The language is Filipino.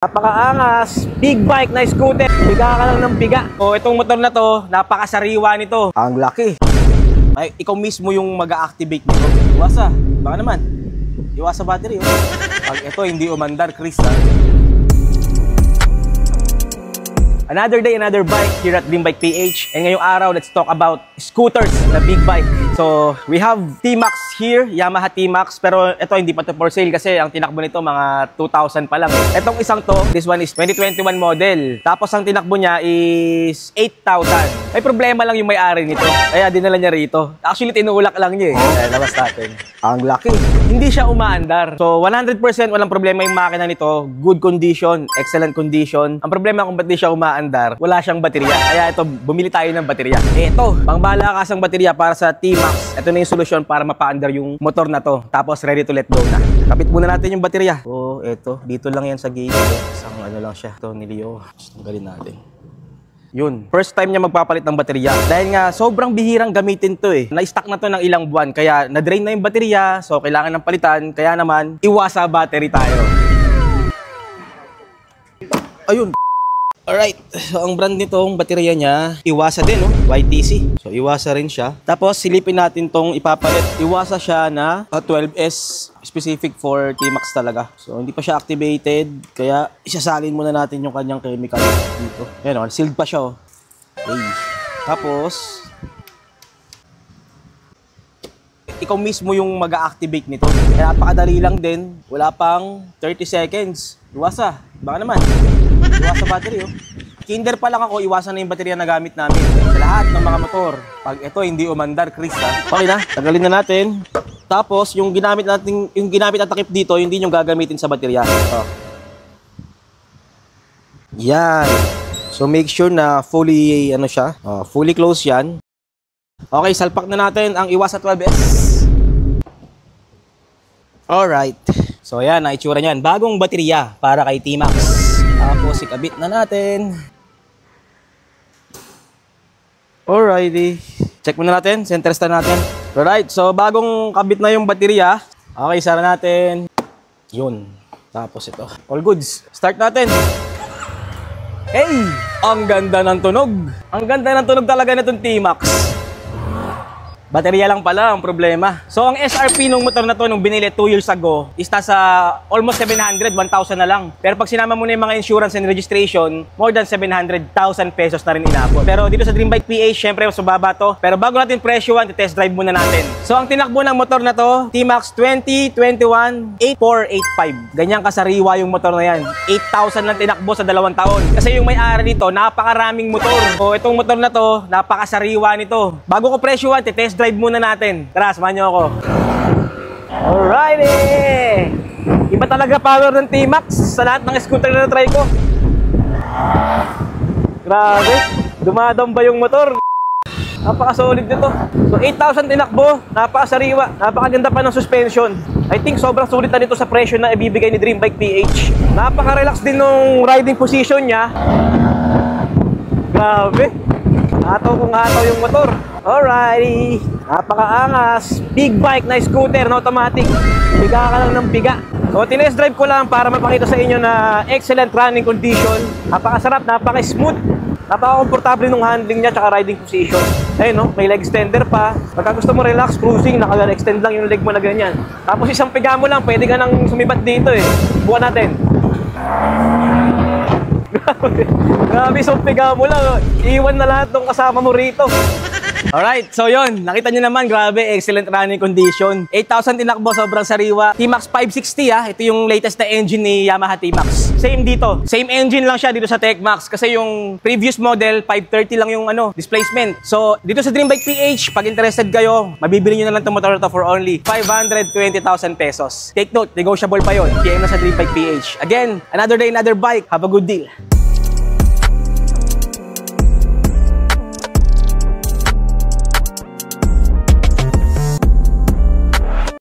Napakaangas, big bike na scooter. Piga ka lang ng piga. O itong motor na to, napakasariwa nito. Ang laki. Ay, ikaw mismo yung mag-a-activate nito. Iwasa, baka naman. Iwasa battery. Oh. Pag ito hindi umandar, Chris. Another day, another bike here at Dream Bike PH. And ngayong araw, let's talk about scooters na big bike. So, we have T-Max here, Yamaha T-Max. Pero ito, hindi pa to for sale kasi ang tinakbo nito mga 2,000 pa lang. Itong isang to, this one is 2021 model. Tapos ang tinakbo niya is 8,000. May problema lang yung may-ari nito. Kaya dinala niya rito. Actually, tinulak lang niya eh. Kaya labas natin. Ang laki. Hindi siya umaandar. So, 100% walang problema yung makina nito. Good condition, excellent condition. Ang problema kung ba't di siya umaandar, wala siyang baterya. Kaya ito, bumili tayo ng baterya. Ito, pangbalakasang baterya para sa T-Max. Ito na yung solusyon para mapa-andar yung motor na to. Tapos ready to let go na. Kapit muna natin yung baterya. So, ito, dito lang yan sa gate. Isang ano lang siya. Ito, nilio. Tanggalin natin. Yun, first time niya magpapalit ng baterya. Dahil nga, sobrang bihirang gamitin to eh. Na-stock na to ng ilang buwan. Kaya, na-drain na yung baterya. So, kailangan ng palitan. Kaya naman, iwasa battery tayo. Ayun. Alright, so ang brand nitong baterya niya, Iwasa din, no? YTC. So, Iwasa rin siya. Tapos, silipin natin tong ipapalit. Iwasa siya na 12S specific for T-Max talaga. So, hindi pa siya activated. Kaya, isasalin muna natin yung kanyang chemical dito. Ayan, sealed pa siya, oh. Okay. Tapos, ikaw mismo yung mag-a-activate nito. Kaya napakadali lang din. Wala pang 30 seconds. Iwasa. Baka naman. Iwasa battery, oh. Kinder pa lang ako, iwasan na yung baterya na gamit namin sa lahat ng mga motor. Pag ito hindi umandar, Chris, ha? Okay na, tagalin na natin. Tapos, yung ginamit na takip dito, hindi yung gagamitin sa baterya. Oh. Yan. So, make sure na fully, ano siya, fully closed yan. Okay, salpak na natin ang Iwasa 12S. Alright. So, yan, naitsura niyan. Bagong baterya para kay T-Max. Tapos, ikabit na natin. Alrighty. Check muna natin. Center stand natin. Alright. So, bagong kabit na yung baterya. Okay, sara natin. Yun. Tapos ito. All goods. Start natin. Hey! Ang ganda ng tunog. Ang ganda ng tunog talaga na itong T-Max. Baterya lang pala ang problema. So, ang SRP ng motor na to nung binili 2 years ago is nasa almost 700, 1,000 na lang. Pero pag sinama mo na yung mga insurance and registration, more than 700,000 pesos na rin inabot. Pero dito sa Dream Bike PH, syempre, mas mababa to. Pero bago natin presyoan, test drive muna natin. So, ang tinakbo ng motor na to, T-Max 2021 8485. Ganyan kasariwa yung motor na yan. 8,000 lang tinakbo sa 2 taon. Kasi yung may-ari nito, napakaraming motor. So, itong motor na to, napakasariwa nito. Bago ko presyoan, test drive muna natin. Tara, samahan nyo ako. Alrighty! Iba talaga power ng T-Max sa lahat ng scooter na try ko. Grabe, dumadamba yung motor. Napaka-solid nito. So, 8,000 tinakbo, napakasariwa, napakaganda pa ng suspension. I think sobrang sulit na nito sa presyo na ibibigay ni Dream Bike PH. Napaka-relax din ng riding position niya. Grabe. Hataw kung hataw yung motor. Alrighty. Napakaangas. Big bike na scooter na automatic. Piga ka lang ng piga. So, tinest drive ko lang para mapakita sa inyo na excellent running condition. Napakasarap, napaka-smooth. Napaka-komportable ng handling niya tsaka riding position. Ayun, no? May leg extender pa. Pagka gusto mo relax, cruising, naka-extend lang yung leg mo na ganyan. Tapos isang piga mo lang, pwede ka nang sumibat dito eh. Buwan natin. Grabe, isang piga mo lang. Iwan na lahat ng kasama mo rito. Alright, so yun, nakita nyo naman, grabe, excellent running condition. 8,000 tinakbo, sobrang sariwa. T-Max 560 ito yung latest na engine ni Yamaha T-Max. Same dito, same engine lang siya dito sa TechMax. Kasi yung previous model, 530 lang yung displacement. So, dito sa Dream Bike PH, pag interested kayo, mabibili nyo na lang itong motor to for only 520,000 pesos. Take note, negotiable pa yon. PM na sa Dream Bike PH. Again, another day, another bike. Have a good deal.